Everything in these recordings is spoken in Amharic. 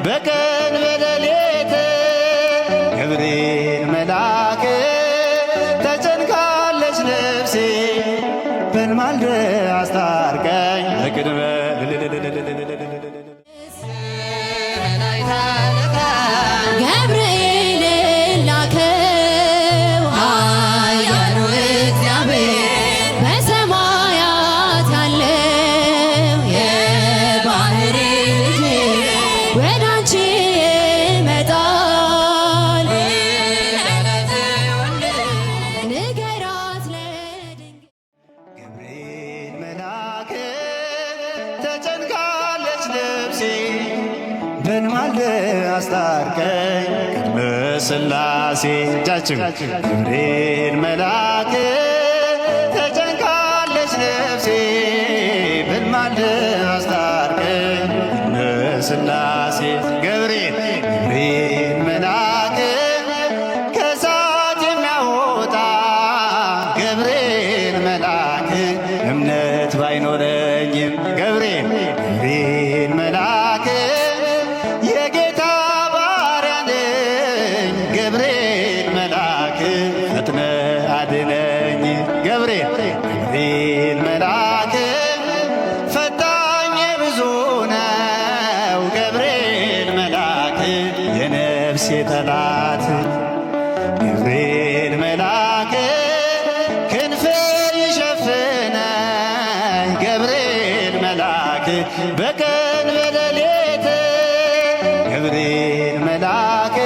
በቀን በሌሊት ገብርኤል መልአክ ተጨንቃለች ነፍሴ በልማልደ አስታርቀኝ በቅድመ ገብርኤል ላከው ኃያሉ እግዚአብሔር በሰማያት ያለው የባሕሪ ልጅ ወደ አንቺ ይመጣል ንገራት ለድንግል። ገብርኤል መልአክ ተጨንቃለች ነፍሴ በልማልደ አስታርቀኝ ቅድመ ሥላሴ እጃችሁ ገብርኤል መልአክ ተጨንቃለች ነፍሴ በልማልደ አስታርቀኝ ቅድመ ሥላሴ ገብርኤል መልአክ ከእሳት የሚያወጣ ገብርኤል መልአክ እምነት ባይኖረኝም ገብርኤል መልአክ የጌታ ባሪያ ነኝ ገብርኤል መልአክ ፈጥነ አድነኝ ገብርኤል መልአክ ፈታኝ ብዙ ነው ገብርኤል መልአክ የነፍሴ ጠላት ገብርኤል መልአክ ክንፍ ይሸፍነኝ ገብርኤል መልአክ በቀን በሌሊት ገብርኤል መልአክ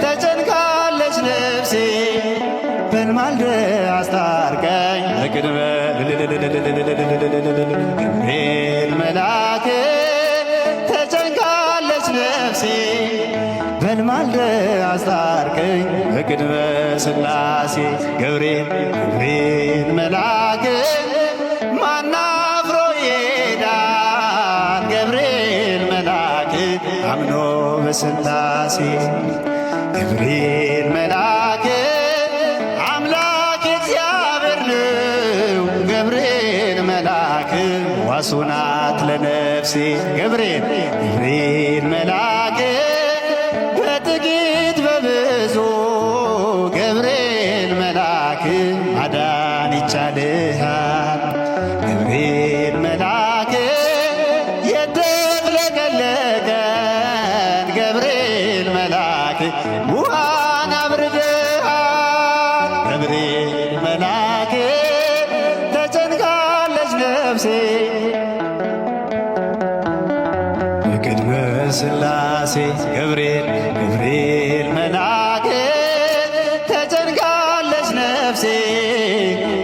ተጨንቃለች ነፍሴ በልማልደ አስታርቀኝ በቅድመ ገብርኤል መልአክ ተጨንቃለች ነፍሴ በልማልደ አስታርቀኝ በቅድመ ሥላሴ ገብርኤል መልአክ ማናፍሮ ይሄዳል ገብርኤል መልአክ አምኖ በሥላሴ ገብርኤል መልአክ አምላክ እግዚአብሔር ነው ገብርኤል መልአክ ዋሱ ናት ለነፍሴ ገብርኤል መልአክ በጥቂት በብዙ ገብርኤል መልአክ ማዳን ይቻልሃል ገብርኤል መልአክ የተፍለቀለቀን ገብርኤል መልአክ ውሃን አብርደሃል ገብርኤል መልአክ ተጨንቃለች ነፍሴ በቅድመ ሥላሴ ገብርኤል መልአክ ተጨንቃለች ነፍሴ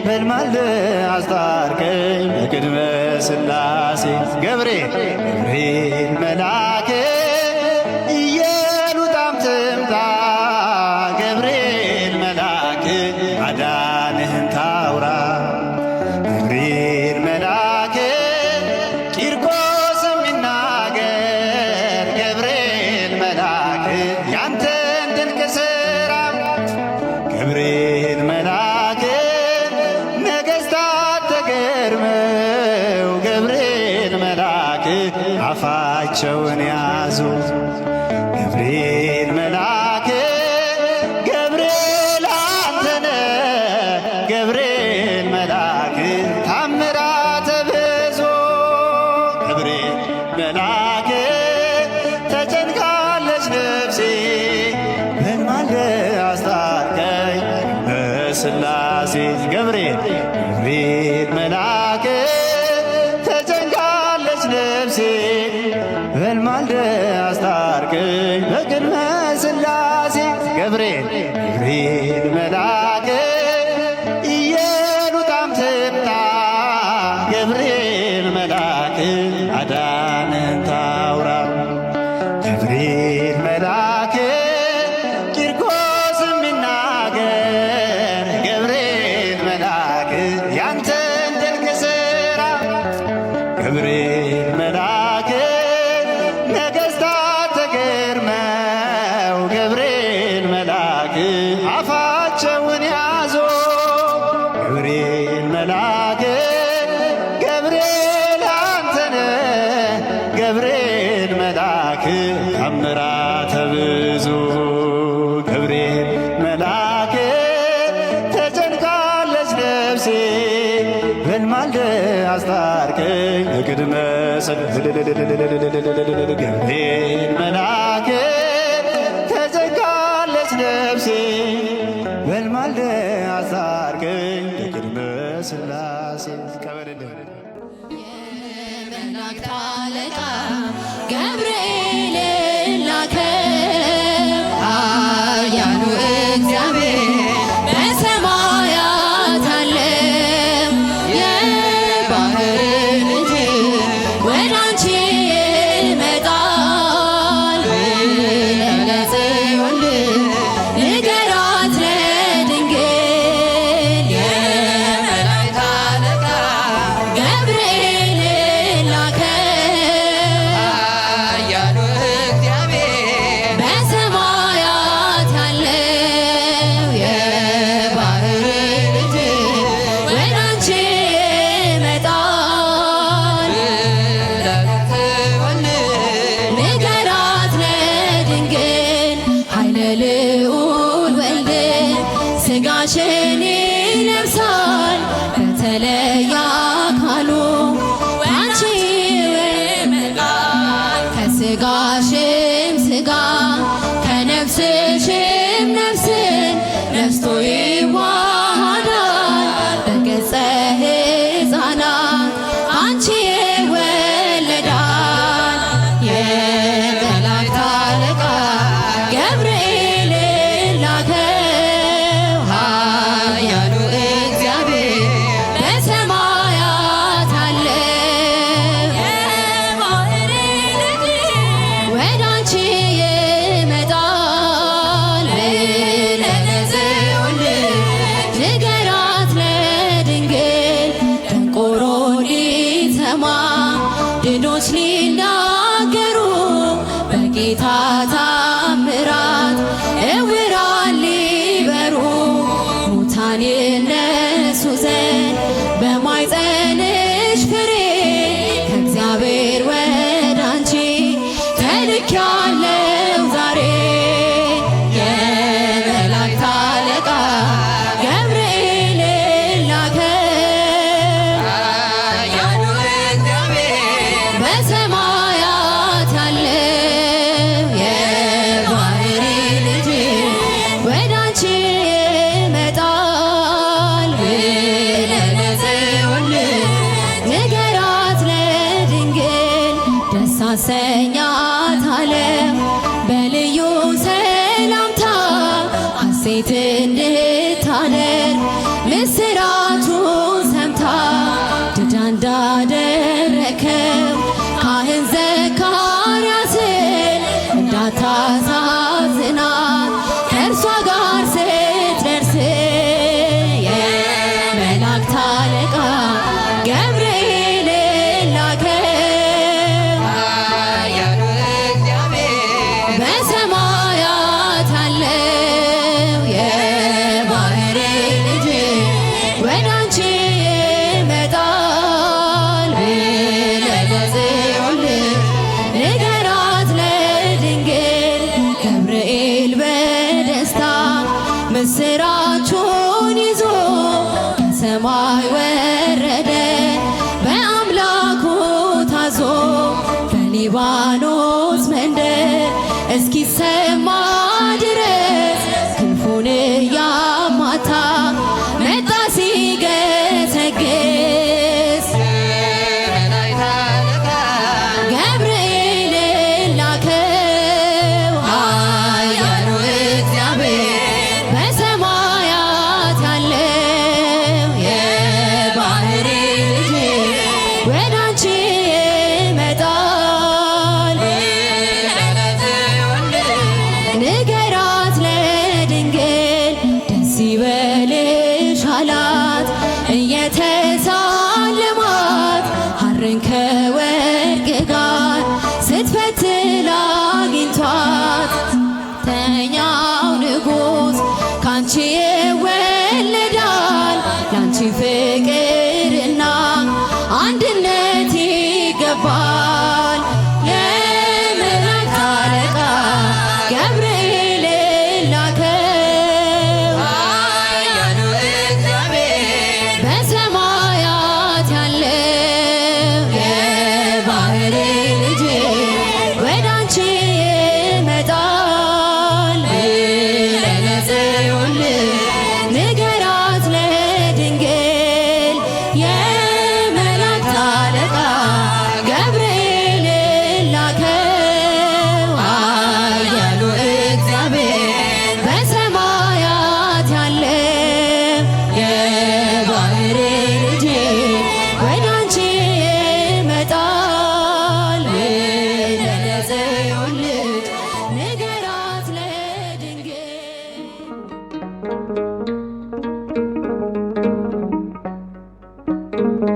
በልማልደ አስታርቀኝ በቅድመ ሥላሴ ገብርኤል መልአክ ኢየሉጣም ትምጣ ገብርኤል መልአክ ማዳንህን ታውራ ገብርኤል መልአክ ቂርቆስም ይናገር ገብርኤል መልአክ ያንተን ድንቅ ሥራ ገብርኤል መልአክ ነገሥታት ተገርመው ገብርኤል መልአክ አፋቸውን ያዙ ገብርኤል መልአክ ገብርኤል አንተነ ገብርኤል መልአክ ታምራተ ብዙ ገብርኤል መልአክ ተጨንቃለች ነፍሴ በልማልደ አስታርቀኝ በሥላሴ ገብርኤል መልአክ ተጨንቃለች ነፍሴ በልማልደ አስታርቀኝ በቅድመ ሥላሴ ገብርኤል መልአክ ኢየሉጣም ትምጣ ገብርኤል መልአክ አዳነን ታውራ ገብርኤል መልአክ ቂርቆስም ይናገር ገብርኤል መልአክ ያንተን ድንቅ ሥራ ገብርኤል መልአክ ነገሥታት ተገርመው ገብርኤል መልአክ አፋቸውን ያዞ ገብርኤል መልአክ ገብርኤል አንተነ ገብርኤል መልአክ ነፍሴ በልማልደ አስታርቀኝ በቅድመ ገብርኤል መልአክ ተዘጋለች ነፍሴ በልማልደ አስታርቀኝ በቅድመ ሥላሴ ቀበልልህ የመላእክት አለቃ ገብርኤል ላከ ኃያሉ እግዚአብሔር በሰማያት አለ የባሕር ልጅ ወደ አንቺ ይመጣል ለጽዮን ንገራት ለድንግል የመላእክት አለቃ ገብርኤል ላከ ኃያሉ እግዚአብሔር በሰማያት ያለው የባሕር ልጅ ወደ አንቺ ይመጣል ንገራት ለድንግል ኃይለ ልዑል ወልድ ሥጋሽን ይለብሳል በተለየ አካሉ አንቺ ይመጣል ከሥጋሽም ሥጋ ከነፍስሽም ነፍስን ነስቶ ይዋሃዳል በገጸ ሕፃናት አንቺ ይወለዳል የመላእክት አለቃ ገብርኤል ላከው ኃያሉ እግዚአብሔር በሰማያት አለው የባሕር ልጅ ወደ አንቺ ይመጣል ለጽዮን ንገራት ለድንግል ደንቆሮ ሊሰማ ድኖች ሊናገሩ በጌታ ታምራት ዕውራን ሊበሩ ሙታን ይነሱ ዘንድ በማኅፀንሽ ፍሬ ከእግዚአብሔር ወደ አንቺ ተልኬአለሁ ዛሬ የመላእክት አለቃ ገብርኤል ላከው ኃያሉ እግዚአብሔር በሰማያት ያለው የባሕር ልጅ ወደ አንቺ ይመጣል ለጽዮን ንገራት ለድንግል ደስ አሰኛታለሁ በልዩ ሰላምታ ሐሴት እንድታደርግ ምስራቹን ሰምታ ድዳ እንዳደረከው ካህን ዘካርያስን እንዳታሳዝናት ከእርሷ ጋር ስትደርስ የመላእክት አለቃ ገብርኤል ላከው ኃያሉ እግዚአብሔር በሰማያት ያለው የባሕር ልጅ ወደ አንቺ ይመጣል ለጽዮን ንገራት ለድንግል ገብርኤል በደስታ ምስራቹን ይዞ ከሰማይ ወረደ በአምላኩ ታዞ ከሊባኖስ መንደር እስኪሰማ ድረስ ክንፉን እያማታ መጣ ሲገሰግስ ገብርኤል ላከው ኃያሉ እግዚአብሔር በሰማያት ያለው የባሕር ልጅ ወደ አንቺ ይመጣል ንገራት ለድንግል ደስ ይበልሽ አላት እየተሳለማት ሐርን ከወርቅ ጋር ስትፈትል አግኝቷት ተኛው ንጉሥ ካንቺ ይወለዳል ላንቺ ፍቅርና አንድነት ይገባል የመላእክት አለቃ ገብርኤል ላከው ኃያሉ እግዚአብሔር ነው።